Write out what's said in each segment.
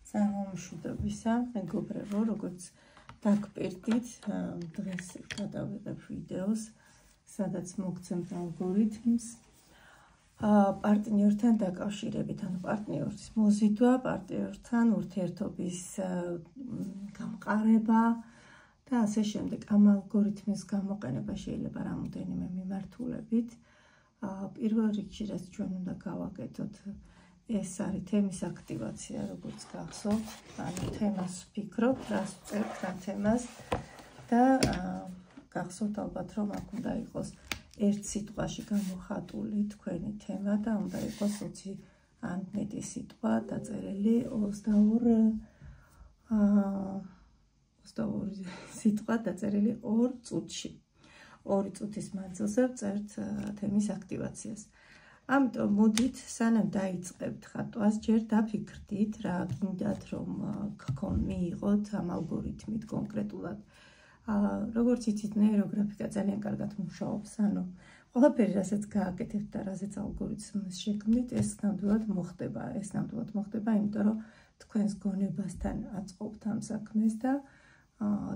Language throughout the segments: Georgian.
Სამომშვიდობისა, მეგობრებო, როგორც დაგპირდით, დღეს გადავიღებ ვიდეოს, სადაც მოგცემთ ალგორითმს პარტნიორთან დაკავშირებით, ანუ პარტნიორის მოზიდვა, პარტნიორთან ურთიერთობის გამყარება და ასე შემდეგ. Ამ ალგორითმის გამოყენება შეიძლება რამოდენიმე მიმართულებით. პირველ რიგში, რაც ჩვენ უნდა გავაკეთოთ, ეს არის თემის აქტივაცია, როგორც გახსოვთ, ანუ თემას ვფიქრობთ, რას ვწერთ რა თემას და გახსოვთ ალბათ, რომ აქ უნდა იყოს ერთ სიტყვაში გამოხატული თქვენი თემა და უნდა იყოს 20 ან მეტი სიტყვა დაწერილი 22 სიტყვა დაწერილი 2 წუთში. 2 წუთის მანძილზე ვწერთ თემის აქტივაციას. Ამიტომ მოდით, სანამ დაიწყებთ ხატვას, ჯერ დაფიქრდით, რა გინდათ რომ მიიღოთ ამ ალგორითმით კონკრეტულად. Როგორც იცით, ნეიროგრაფიკა ძალიან კარგად მუშაობს, ანუ ყველაფერი, რასაც გააკეთებთ და რაზეც ალგორითმს შექმნით, ეს ნამდვილად მოხდება. ეს ნამდვილად მოხდება, იმიტომ რომ თქვენს გონებასთან აწყობთ ამ საქმეს და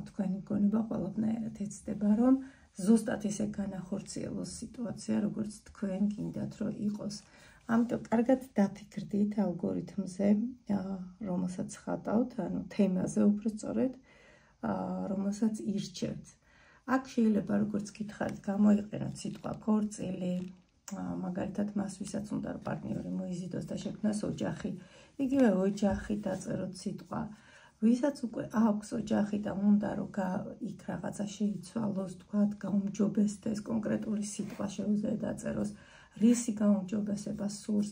თქვენი გონება ყველაფერად ეცდება, რომ ზუსტად ისე განახორციელოს სიტუაცია, როგორც თქვენ გინდათ, რომ იყოს. ამიტომ კარგად დაფიქრდით ალგორითმზე, რომელსაც ხატავთ, ანუ თემაზე უფრო სწორედ, რომელსაც ირჩევთ. აქ შეიძლება როგორც გითხარით, გამოიყენოთ სიტყვა ქორწილი, მაგალითად მას, ვისაც უნდა რომ პარტნიორი მოიზიდოს და შექმნას ოჯახი. იგივე ოჯახი დაწეროთ სიტყვა. ვისაც უკვე აქვს ოჯახი და უნდა რომ იქ რაღაცა შეიცვალოს, თქვათ, გაუმჯობესდეს, კონკრეტული სიტყვა შეუძლია დაწეროს, რისი გაუმჯობესება სურს.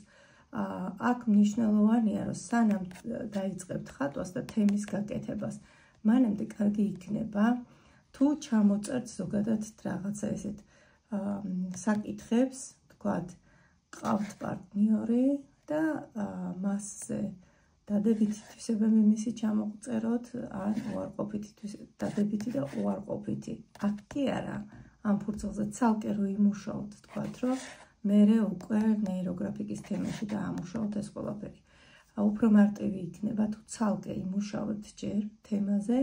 აქ მნიშვნელოვანია, რომ სანამ დაიწყებთ ხატვას და თემის გაკეთებას, მანამდე კარგი იქნება, თუ ჩამოწერთ ზოგადად რაღაცა ესეთ საკითხებს, თქვათ, ყავთ პარტნიორი და მასზე დადებითი თვისებები მისი ჩამოწეროთ, ან უარყოფითი დადებითი და უარყოფითი. აქ კი არა, ამ ფურცელზე ცალკე რო იმუშაოთ, თქვათ, რომ მერე უკვე ნეიროგრაფიკის თემაში დაამუშაოთ ეს ყველაფერი. უფრო მარტივი იქნება, თუ ცალკე იმუშავებთ ჯერ თემაზე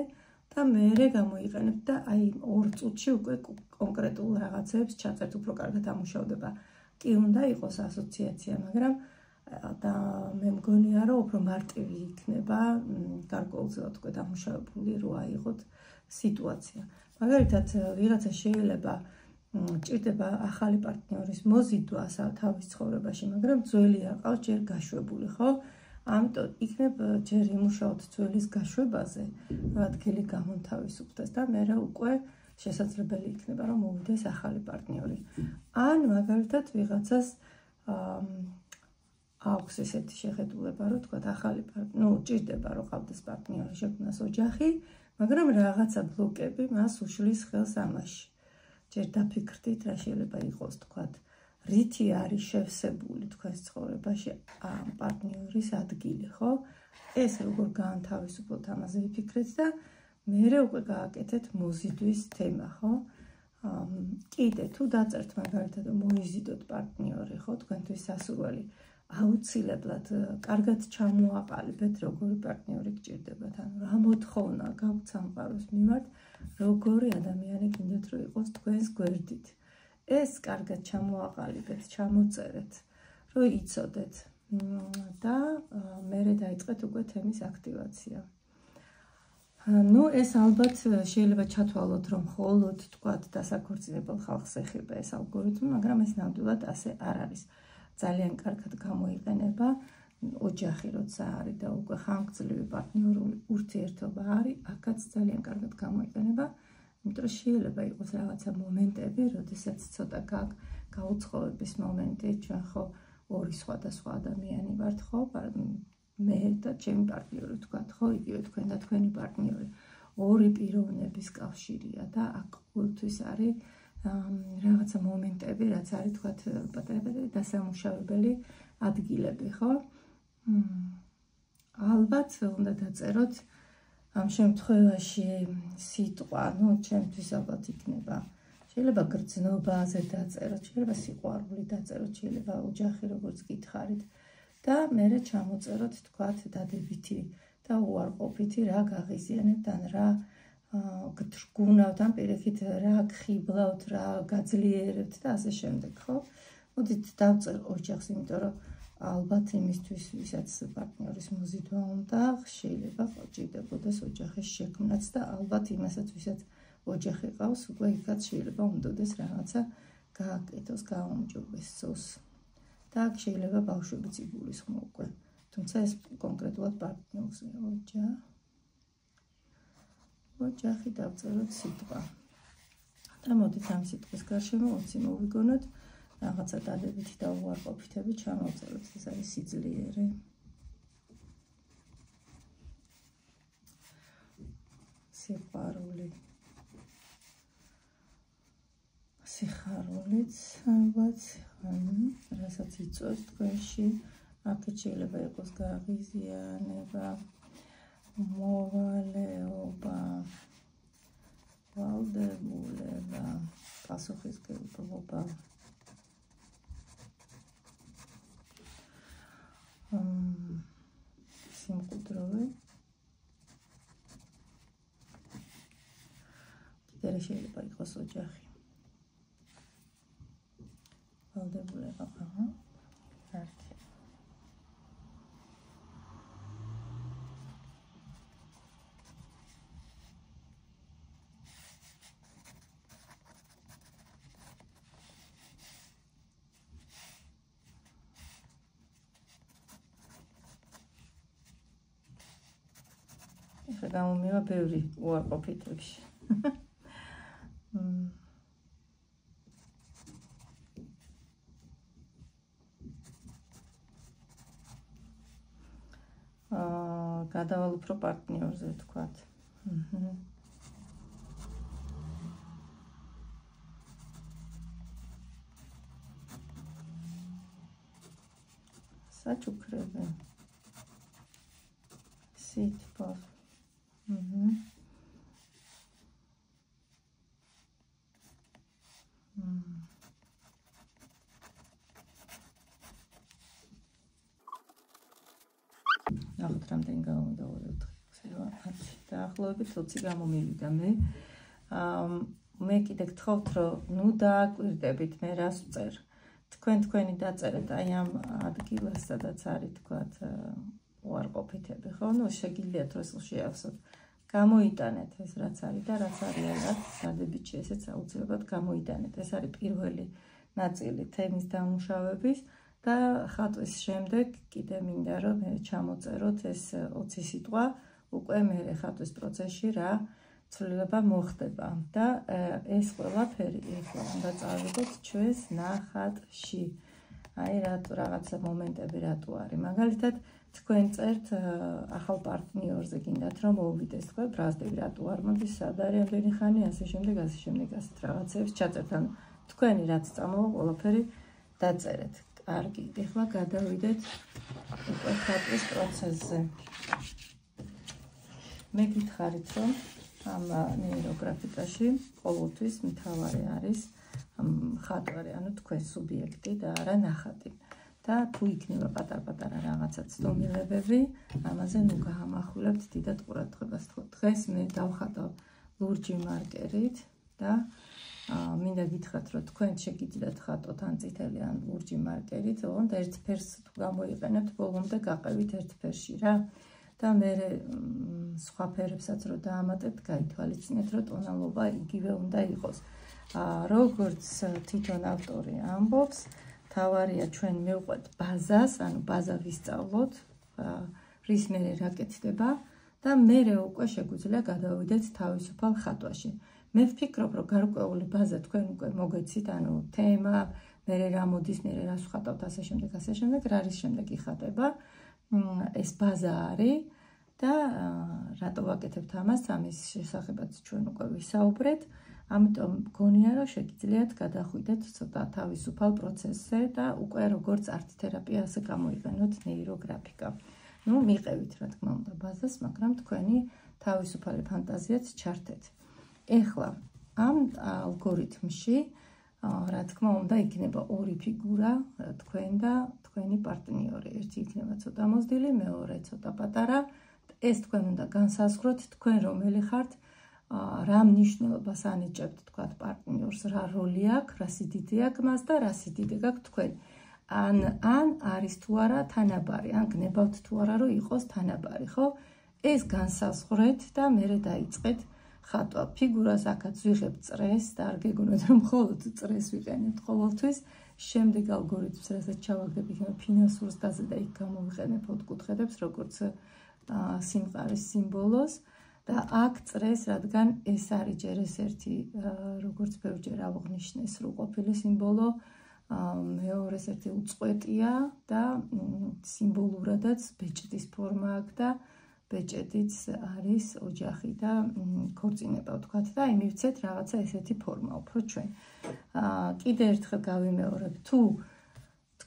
და მერე გამოიყენებთ და აი 2 წუთში უკვე კონკრეტულ რაღაცებს ჩაწერთ, უფრო კარგად ამუშავდება. კი უნდა იყოს ასოციაცია, მაგრამ და მე მგონია, რომ უფრო მარტივი იქნება, გარკვეულწილად უკვე დამუშავებული რო აიღოთ სიტუაცია. მაგალითად, ვიღაცა შეიძლება ჭირდება ახალი პარტნიორის მოზიდვა თავის ცხოვრებაში, მაგრამ ძველი არ ყავს ჯერ გაშვებული, ხო? ამიტომ იქნებ ჯერ იმუშაოთ ძველის გაშვებაზე, რომ ადგილი გამონთავისუფლდეს და მერე უკვე შესაძლებელი იქნება, რომ მოვიდეს ახალი პარტნიორი. ან მაგალითად ვიღაცას აქვს ესეთი შეხედულება, რომ თქვა ახალი ჭირდება რომ ყავდეს პარტნიორი, შექმნას ოჯახი, მაგრამ რაღაცა ბლოკები მას უშლის ხელს ამაში. ჯერ დაფიქრდით, რა შეიძლება იყოს, თქვა, რითი არის შევსებული თქვენს ცხოვრებაში ამ პარტნიორის ადგილი, ხო? ეს როგორ გაანთავისუფლოთ, ამაზე ვიფიქრეთ და მერე უკვე გააკეთეთ მოზიდვის თემა, ხო? კიდე თუ დაწერთ მაგალითად მოიზიდოთ პარტნიორი, ხო, თქვენთვის სასურველი, აუცილებლად კარგად ჩამოაყალიბეთ, როგორი პარტნიორი გჭირდებათ, ანუ რა მოთხოვნა გაქვთ სამყაროს მიმართ, როგორი ადამიანი გინდათ რომ იყოს თქვენს გვერდით. ეს კარგად ჩამოაყალიბეთ, ჩამოწერეთ, რომ იცოდეთ და მერე დაიწყეთ უკვე თემის აქტივაცია. ეს ალბათ შეიძლება ჩათვალოთ, რომ მხოლოდ თქვათ დასაქორწინებელ ხალხს ეხება ეს ალგორითმი, მაგრამ ეს ნამდვილად ასე არ არის. ძალიან კარგად გამოიყენება ოჯახი, როცა არის და უკვე ხანგრძლივი პარტნიორული ურთიერთობა არის, აქაც ძალიან კარგად გამოიყენება, იმიტომ რომ შეიძლება იყოს რაღაცა მომენტები, როდესაც ცოტა გაუცხოვების მომენტი, ჩვენ ხო 2 სხვადასხვა ადამიანი ვართ, ხო, მე და ჩემი პარტნიორი, თქვათ, ხო, იგივე თქვენ და თქვენი პარტნიორი, 2 პიროვნების კავშირია და აქ ყოველთვის არის რაღაცა მომენტები, რაც არის, თქვათ, პატარა დასამუშავებელი ადგილები, ხო? ალბათ უნდა დაწეროთ ამ შემთხვევაში სიტყვა, ჩემთვის ალბათ იქნება. შეიძლება გრძნობაზე დაწეროთ, შეიძლება სიყვარული დაწეროთ, შეიძლება ოჯახი, როგორც გითხარით და მერე ჩამოწეროთ, თქვათ, დადებითი და უარყოფითი რა გაღიზიანებთ ან რა გთრგუნავთ ან პირიქით რა გხიბლავთ, რა გაძლიერებთ და ასე შემდეგ, ხო? მოდით დავწერ ოჯახს, იმიტომ რომ ალბათ იმისთვის, ვისაც პარტნიორის მოზიდვა უნდა, შეიძლება ჭირდებოდეს ოჯახის შექმნაც და ალბათ იმასაც, ვისაც ოჯახი ყავს, უკვე იქაც შეიძლება უნდოდეს რაღაცა გააკეთოს, გააუმჯობესოს. და აქ შეიძლება ბავშვებიც იგულისხმო უკვე. თუმცა ეს კონკრეტულად პარტნიორზე ოჯახი დავწეროთ სიტყვა. და მოდით ამ სიტყვის გარშემო 20 მოვიგონოთ, რაღაცა დადებითი და უარყოფითები ჩამოვწეროთ. ეს არის სიძლიერე. სიყვარული. სიხარულიც, ალბათ, რასაც იწვევს თქვენში, აქეთ შეიძლება იყოს გაღიზიანება, მოვალეობა, ვალდებულება, პასუხისმგებლობა, სიმკვიდროვე. კიდე შეიძლება იყოს ოჯახი. ვალდებულება, ერთი. ეხლა გამომივა ბევრი უარყოფითებში. გადავალ უფრო პარტნიორზე თქვათ. საჩუქრები. სიტყვა. ნახოთ რამდენი გამომდავალებთ. დაახლოებით 20 გამომივიდა მე. მე კიდე გთხოვთ, რომ ნუ დააკვირდებით მე რას ვწერ. თქვენი დაწერეთ აი ამ ადგილას, სადაც არის თქვათ უარყოფითები, ხო? ნუ შეგიძლიათ რომ შეავსოთ. გამოიტანეთ ეს რაც არის და რაც არის რაღაც დადებითი, ესეც აუცილებლად გამოიტანეთ. ეს არის პირველი ნაწილი თემის დამუშავების და ხატვის შემდეგ კიდე მინდა რომ მე ჩამოწეროთ ეს 20 სიტყვა, უკვე მე ხატვის პროცესში რა ცვლილება მოხდება და ეს ყველაფერი ეხლა უნდა წავიდოთ ჩვენს ნახატში. აი რაღაცა მომენტები რატო არის. მაგალითად თქვენ წერთ ახალ პარტნიორზე გინდათ რომ მოვიდეს, თქვენ ბრაზდები რატო არ მოდის, სად არის ამდენი ხანი, ასე შემდეგ ასეთ რაღაცებს ჩაწერთ. ანუ თქვენი რაც წამოვა ყველაფერი დაწერეთ. კარგი, ეხლა გადავიდეთ უკვე ხატვის პროცესზე. მე გითხარით რომ ამ ნეიროგრაფიკაში ყოველთვის მთავარი არის ხატვარი, ანუ თქვენ სუბიექტი და არა ნახატი. და თუ იქნება პატარ-პატარა რაღაცა ცდომილებები, ამაზე ნუ გაამახვილებთ დიდად ყურადღებას. დღეს მე დავხატავ ლურჯი მარკერით და მინდა გითხრათ, რომ თქვენ შეგიძლიათ ხატოთ ან წითელი ან ლურჯი მარკერით, ოღონდ ერთ ფერს თუ გამოიყენებთ, ბოლომდე გაყევით ერთ ფერში რა. და მე სხვა ფერებსაც რო დაამატებთ, გაითვალისწინეთ, რომ ტონალობა იგივე უნდა იყოს. როგორც თვითონ ავტორი ამბობს, თავარია ჩვენ მივყვეთ ბაზას, ანუ ბაზა ვისწავლოთ, რის მერე რა კეთდება და მერე უკვე შეგვიძლია გადავიდეთ თავისუფალ ხატვაში. მე ვფიქრობ, რომ გარკვეული ბაზა თქვენ უკვე მოგეცით, ანუ თემა, მერე რა მოდის, მერე რას ვხატავთ, ასე შემდეგ, რა არის შემდეგ იხატება. ეს ბაზა არის და რატო ვაკეთებთ ამას, ამის შესახებაც ჩვენ უკვე ვისაუბრეთ. ამიტომ მგონია, რომ შეგიძლიათ გადახვიდეთ ცოტა თავისუფალ პროცესზე და უკვე როგორც არტ-თერაპია ასე გამოიყენოთ ნეიროგრაფიკა. ნუ მიყევით რა თქმა უნდა ბაზას, მაგრამ თქვენი თავისუფალი ფანტაზიაც ჩართეთ. ეხლა ამ ალგორითმში რა თქმა უნდა იქნება ორი ფიგურა, თქვენ და თქვენი პარტნიორი. ერთი იქნება ცოტა მოზრდილი, მეორე ცოტა პატარა, ეს თქვენ უნდა განსაზღვროთ, თქვენ რომელი ხართ, რა მნიშვნელობას ანიჭებთ თქვათ პარტნიორს, რა როლი აქვს, რა სიდიდე აქვს მას და რა სიდიდე გაქვთ თქვენ. ან არის თუ არა თანაბარი, ან გნებავთ თუ არა რომ იყოს თანაბარი, ხო? ეს განსაზღვრეთ და მერე დაიწყეთ ხატვა. ფიგურას აქაც ვიღებთ წრეს და არ გეგონოთ რომ მხოლოდ წრეს ვიყენებთ ყოველთვის. შემდეგ ალგორითმს, რასაც ჩავაგდებ იქნება ფინანსურ ზდაზე და იქ გამოვიყენებ ოთხკუთხედებს, როგორც სიმყარის სიმბოლოს და აქ წრეს, რადგან ეს არის ჯერ ეს ერთი, როგორც ბევრჯერ აღნიშნე, სრულყოფილი სიმბოლო, მეორეს ერთი უწყვეტია და სიმბოლურადაც ბეჭდის ფორმა აქვს და ბეჭედიც არის ოჯახი და ქორწინება ვთქვათ და იმივცეთ რაღაცა ესეთი ფორმა უფრო ჩვენ. კიდე ერთხელ გავიმეორებ, თუ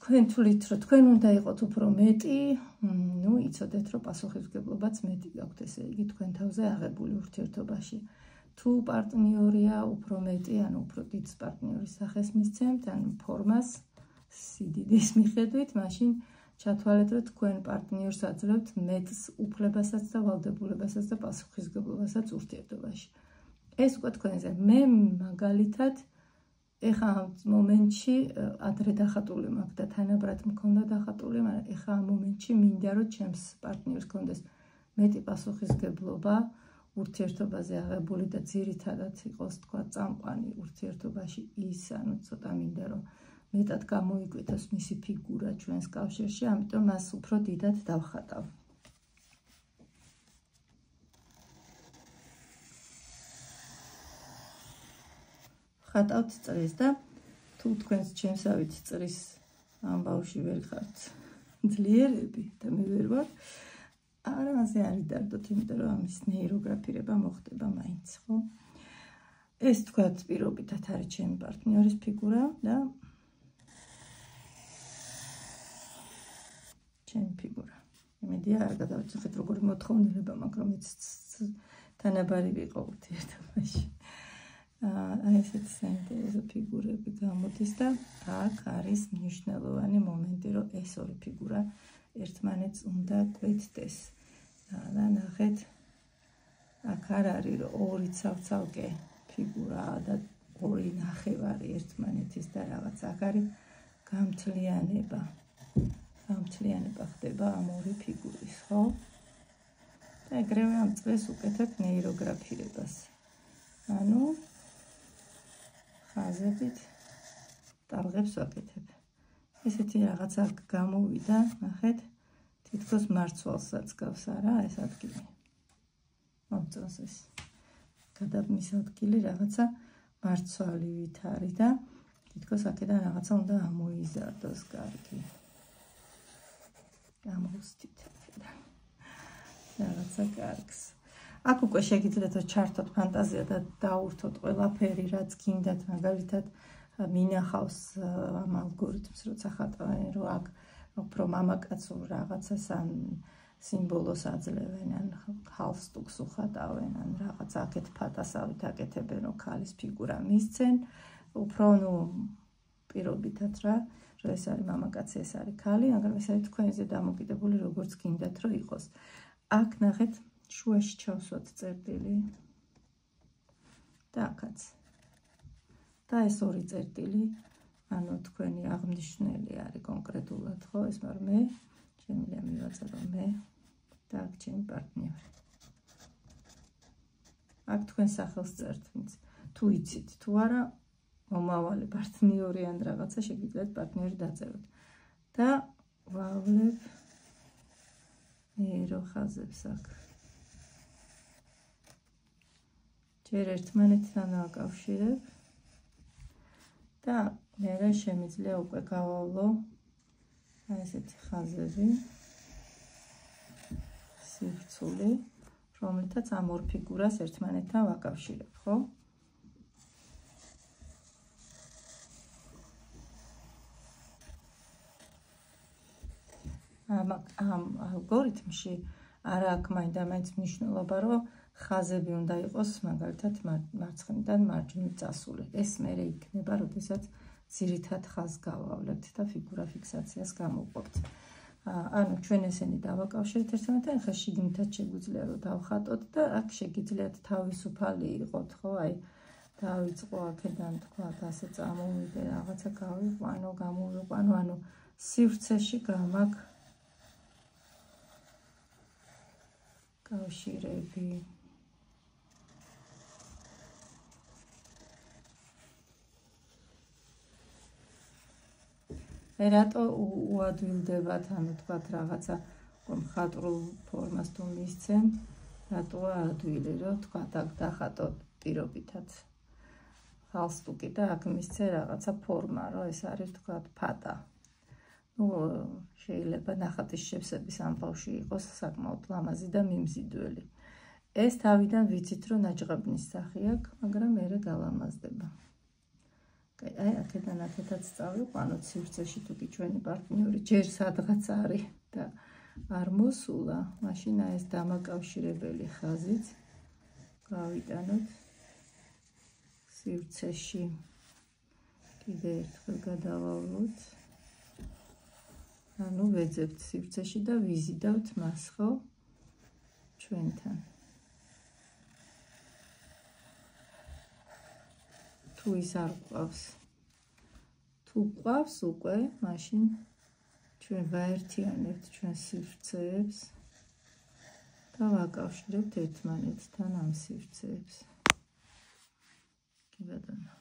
თქვენ თვლით, რომ თქვენ უნდა იყოთ უფრო მეტი, ნუ იცოდეთ, რომ პასუხისმგებლობაც მეტი გაქვთ, ესე იგი თქვენ თავზე აღებული ურთიერთობაში. თუ პარტნიორია უფრო მეტი, ანუ უფრო დიდ პარტნიორის სახეს მისცემთ, ან ფორმას სიდიდის მიხედვით, მაშინ ჩათვალეთ, რომ თქვენ პარტნიორს აძლევთ მეტს უფლებასაც და ვალდებულებასაც და პასუხისმგებლობასაც ურთიერთობაში. ეს უკვე თქვენზე. მე მაგალითად ეხლა ამ მომენტში ადრე დახატული მაქვს და თანაბრად მქონდა დახატული, მაგრამ ეხლა ამ მომენტში მინდა რომ ჩემს პარტნიორს კონდეს მეტი პასუხისმგებლობა ურთიერთობაზე აღებული და ძირითადად იყოს თქვა წამყვანი ურთიერთობაში ის, ანუ ცოტა მინდა რომ მეტად გამოიკვეთოს მისი ფიგურა ჩვენს კავშირში, ამიტომ მას უფრო დიდად დავხატავ. ხატავთ წრეს და თუ თქვენს ჩემსავით წრის ამბავში ვერ ხართ ძლიერები და მე ვერ ვარ, არა მასე არის დარდოთ, იმიტომ რომ ამის ნეიროგრაფირება მოხდება მაინც, ხო? ეს თქვათ პირობითად არის ჩემი პარტნიორის ფიგურა და ჩემი ფიგურა. იმედია არ გადავწყვეტ როგორი მოთხოვნილება მაქვს, რომ თანაბარი ვიყო ურთიერთობაში. აი ესეთი საინტერესო ფიგურები გამოდის და აქ არის მნიშვნელოვანი მომენტი, რომ ეს ორი ფიგურა ერთმანეთს უნდა კვეთდეს. და ნახეთ, აქ არ არის რომ ორი ცალ-ცალკე ფიგურა და ორი ნახევარი ერთმანეთის და რაღაც აქ არის გამთლიანება. გამთლიანება ხდება ამ ორი ფიგურის, ხო? და ეგრევე ამ წრეს უკეთებ ნეიროგრაფირებას. ანუ ხაზებით ტალღებს ვაკეთებ. ესეთი რაღაცა გამოვიდა, ნახეთ, თითქოს მარცვალსაც გავს არა ეს ადგილი. მომწონს ეს. გადაბმის ადგილი რაღაცა მარცვალივით არის და თითქოს აქედან რაღაცა უნდა ამოიზარდოს კარგი. გამოვსდით აქედან. რაღაცა კარგს. აქ უკვე შეგიძლიათ ჩართოთ ფანტაზია და დაურთოთ ყველაფერი, რაც გინდათ, მაგალითად მინახავს ამ ალგორითმს, როცა ხატავენ, რომ აქ უფრო მამაკაცურ რაღაცას ან სიმბოლოს აძლევენ, ან ხალხსტუქს უხატავენ, ან რაღაც აქეთ ფატასავით აკეთებენ, რომ ქალის ფიგურა მისცენ, უფრო პირობითად რა, რომ ეს არის მამაკაცი, ეს არის ქალი, მაგრამ ეს არის თქვენზე დამოკიდებული, როგორც გინდათ, რომ იყოს. აქ ნახეთ, შუაში ჩავსვათ წერტილი და აქაც. და ეს ორი წერტილი, ანუ თქვენი აღნიშნული არის კონკრეტულად, ხო, ეს მაგრამ მე, შემიძლია მივაწერო მე და აქ ჩემი პარტნიორი. აქ თქვენ სახელს წერთ, თუ იცით, თუ არა, მომავალი პარტნიორი ან რაღაცა შეგიძლიათ პარტნიორი დაწეროთ. და ვავლებ ნეიროხაზებს აქ. ჯერ ერთმანეთთან ვაკავშირებ და მერე შემიძლია უკვე გავავლო აი ესეთი ხაზები, სივრცული, რომლითაც ამ ორ ფიგურას ერთმანეთთან ვაკავშირებ, ხო? ამ ალგორითმში არა აქვს მაინდა-მაინც მნიშვნელობა, რომ ხაზები უნდა იყოს მაგალითად მარცხნიდან მარჯვნივ წასული. ეს მერე იქნება, როდესაც ძირითად ხაზს გავავლებთ და ფიგურა ფიქსაციას გამოვყოფთ. ანუ ჩვენ ესენი დავაკავშირეთ ერთმანეთთან, ახლა შიგნითაც შეგვიძლია რომ დავხატოთ და აქ შეგიძლიათ თავისუფალი იყოთ, ხო? აი დავიწყო აქედან თქვა ასე წამოვიდე რაღაცა გავიყვანო, გამოვიყვანო, ანუ სივრცეში გამაკ კავშირები. რატო უადვილდებათ, ანუ თქვათ რაღაცა მხატვრულ ფორმას თუ მისცემ, რატოა ადვილი, რომ თქვათ აქ დახატოთ პირობითად ხალსტუკი და აქ მისცე რაღაცა ფორმა, რომ ეს არის თქვათ ფატა. ნუ შეიძლება ნახატის შევსების ამბავში იყოს საკმაოდ ლამაზი და მიმზიდველი. ეს თავიდან ვიცით, რომ ნაჭყაბნის სახე აქვს, მაგრამ მერე გალამაზდება. აი, აქედან აქეთაც წავიყვანოთ სივრცეში თუ კი ჩვენი პარტნიორი ჯერ სადღაც არის და არ მოსულა, მაშინ აი ეს დამაკავშირებელი ხაზიც გავიტანოთ სივრცეში. კიდე ერთხელ გადავავლოთ. ანუ ვეძებთ სივრცეში და ვიზიდავთ მას, ხო? ჩვენთან. თუ ის არ გვყავს. თუ გვყავს უკვე, მაშინ ჩვენ ვაერთიანებთ ჩვენ სივრცეებს და ვაკავშირებთ ერთმანეთთან ამ სივრცეებს. კი ბატონო.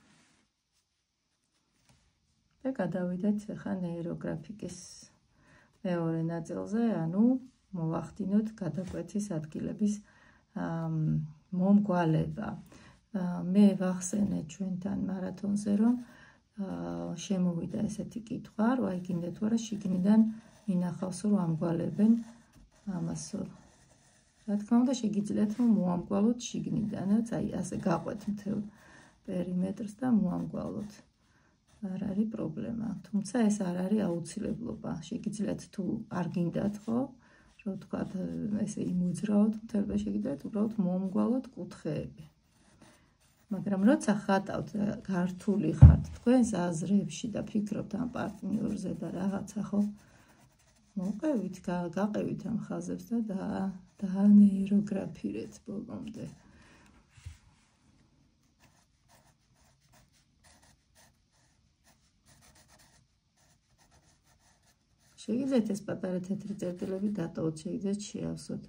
და გადავიდეთ ახლა ნეიროგრაფიკის მეორე ნაწილზე, ანუ მოვახდინოთ გადაკვეთის ადგილების მომგვალება. მე ვახსენე ჩვენთან მარათონზე, რომ შემოვიდა ესეთი კითხვა, რომ აი გინდათ ვარა შიგნიდან მინახავს, რომ ამგვალებენ ამასო. რა თქმა უნდა, შეგიძლიათ რომ მოამგვალოთ შიგნიდანაც, აი ასე გაყვეთ მთელ პერიმეტრს და მოამგვალოთ. არ არის პრობლემა, თუმცა ეს არ არის აუცილებლობა. შეგიძლიათ თუ არ გინდათ, ხო, რომ თქვათ ესე იმოძრაოთ მთელს, შეგიძლიათ უბრალოდ მომგვალოთ კუთხეები. მაგრამ როცა ხატავთ, გართული ხართ თქვენს აზრებში და ფიქრობთ ამ პარტნიორზე და რაღაცა, ხო, მოყევით, გაყევით ამ ხაზებს და დაანეიროგრაფირეთ ბოლომდე. შეგიძლიათ ეს პატარა თეთრი წერტილები დატოვოთ, შეგიძლიათ შეავსოთ.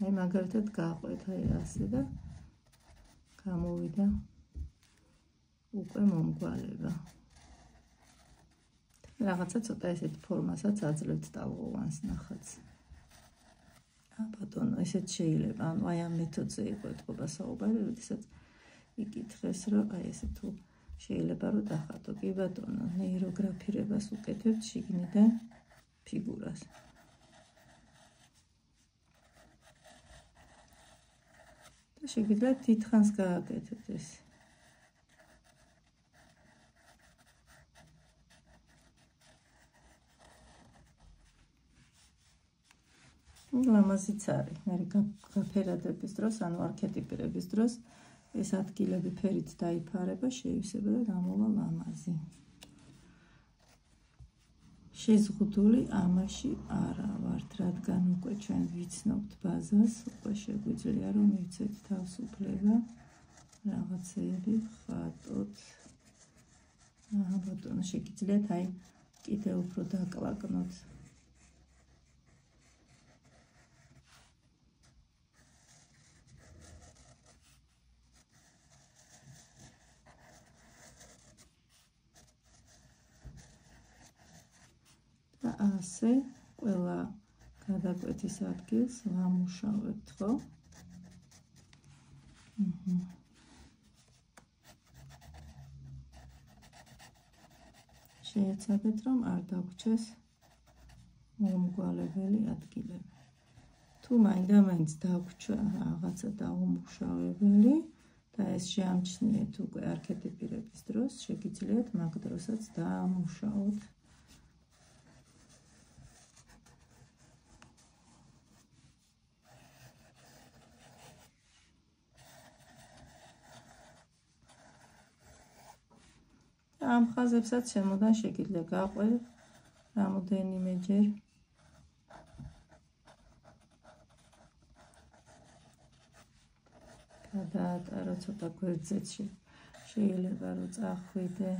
აი მაგალითად გაყვეთ აი ასე და გამოვიდა უკვე მომგვალება. რაღაცა ცოტა ესეთ ფორმასაც აძლევთ ტალღოვანს ნახატს. ბატონო, ესეც შეიძლება, ანუ აი ამ მეთოდზე იყო ეთყობა საუბარი, როდესაც იკითხეს, რომ აი ესე თუ შეიძლება რომ დახატო. კი ბატონო, ნეიროგრაფირებას უკეთებთ შიგნიდან ფიგურას. და შეგიძლიათ დიდხანს გააკეთეთ ეს. ლამაზიც არის. მე გაფერადების დროს, ანუ არქეტიპირების დროს ეს ადგილები ფერით დაიფარება, შეივსება და გამოვა ლამაზი. შეზღუდული ამაში არა ვართ, რადგან უკვე ჩვენ ვიცნობთ ბაზას, უკვე შეგვიძლია რომ მივცეთ თავისუფლება რაღაცეები ხატოთ. ბატონო, შეგიძლიათ აი კიდევ უფრო დაკლაკნოთ. ასე ყველა გადაკვეთის ადგილს ვამუშავებთ, ხო? შეეცადეთ, რომ არ დაგვრჩეს მომგვალებელი ადგილები. თუ მაინდა-მაინც დაგვრჩა რაღაცა დაუმუშავებელი და ეს შეამჩნიეთ უკვე არქეტიპირების დროს, შეგიძლიათ მაგ დროსაც დაამუშაოთ. ამ ხაზებსაც შემოდან შეგიძლია გაყვეთ რამოდენიმეჯერ გადაატარო ცოტა გვერდზეც შეიძლება რომ წახვიდე.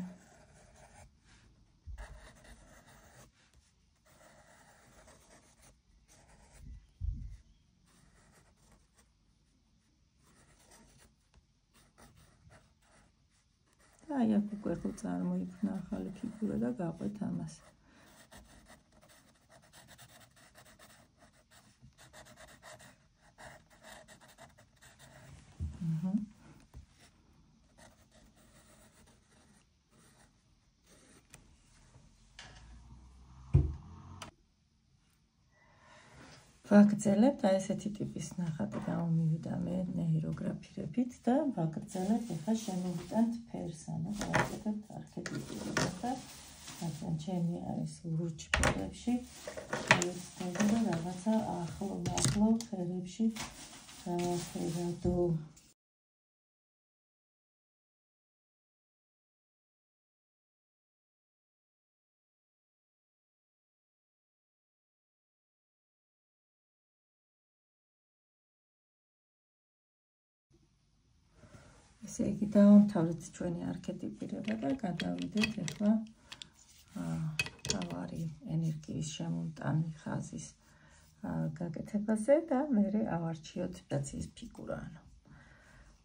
აი აქ უკვე ხო წარმოიქმნა ახალი ფიგურა და გაყვეთ ამას. ვაგრძელებთ აი ესეთი ტიპის ნახატი გამომივიდა მე ნეიროგრაფირებით და ვაგრძელებთ ახლა შემოვიტანთ ფერს, ანუ გავაკეთებთ არქეტიპირებას და რადგან ჩემი არის ლურჯ ფერებში, შეიძლება და რაღაცა ახლო ფერებში გავახედო. ესე იგი დავამთავრეთ ჩვენი არქეტიპირება და გადავიდეთ ახლა თავარი ენერგიის შემომტანი ხაზის გაკეთებაზე და მერე ავარჩიოთ სიტუაციის ფიგურა.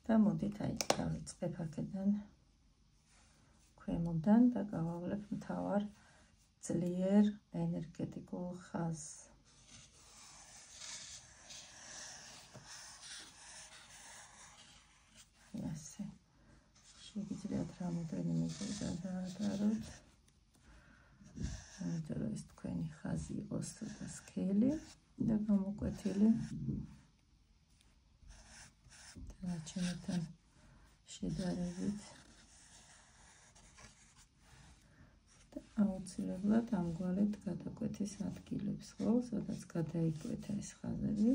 და მოდით აი დავიწყებ აქედან ქვემოდან და გავავლებ მთავარ ძლიერ ენერგეტიკულ ხაზს. ასე შეგიძლიათ რამოდენიმე დღე გადაატაროთ, იმიტომ რომ ეს თქვენი ხაზი იყოს ცოტა სქელი და გამოკვეთილი და ჩემთან შედარებით და აუცილებლად ამგვარად გადაკვეთის ადგილებს, ხო, სადაც გადაიკვეთა ეს ხაზები,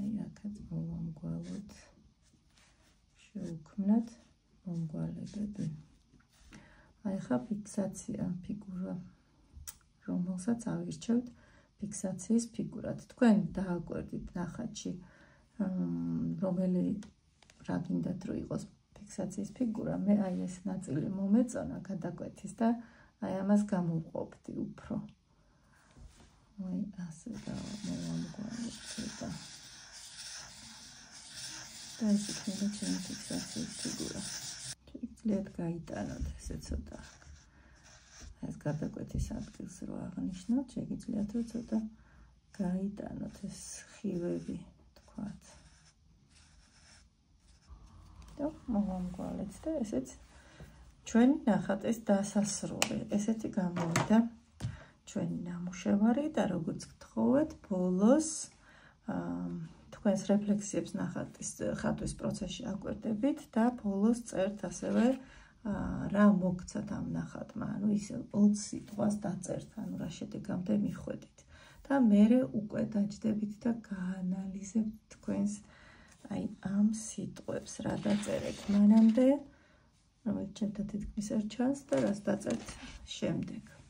აი აქაც მოვამგვალოთ შეუქმნათ მომგვალებები. აი ხა ფიქსაცია ფიგურა, რომელსაც ავირჩევთ ფიქსაციის ფიგურად. თქვენ დააკვირდით ნახატში, რომელი რა გინდათ რომ იყოს ფიქსაციის ფიგურა, მე აი ეს ნაწილი მომეწონა გადაკვეთის და აი ამას გამოვყოფდი უფრო. აი ასე და მოვამგვალოთ ცოტა. და ეს იქნება ჩემი ფიქსაციის ფიგურა. შეგიძლიათ გაიტანოთ ესე ცოტა. ეს გადაკვეთის ადგილს რო აღნიშნოთ, შეგიძლიათ რომ ცოტა გაიტანოთ ეს ხივები, თქვათ. და მოვამგვალეთ და ესეც ჩვენი ნახატის დასასრული. ესეთი გამოვიდა ჩვენი ნამუშევარი და როგორც გთხოვეთ, ბოლოს თქვენს რეფლექსიებს ნახატის ხატვის პროცესში აკვირდებით და ბოლოს წერთ ასევე რა მოგცათ ამ ნახატმა, ანუ ისე 20 სიტყვას დაწერთ, ანუ რა შედეგამდე მიხვედით და მერე უკვე დაჯდებით და გაანალიზებთ თქვენს აი ამ სიტყვებს, რა დაწერეთ მანამდე, რომელიც ჩემთან თითქმის არ ჩანს და რას დაწერთ შემდეგ.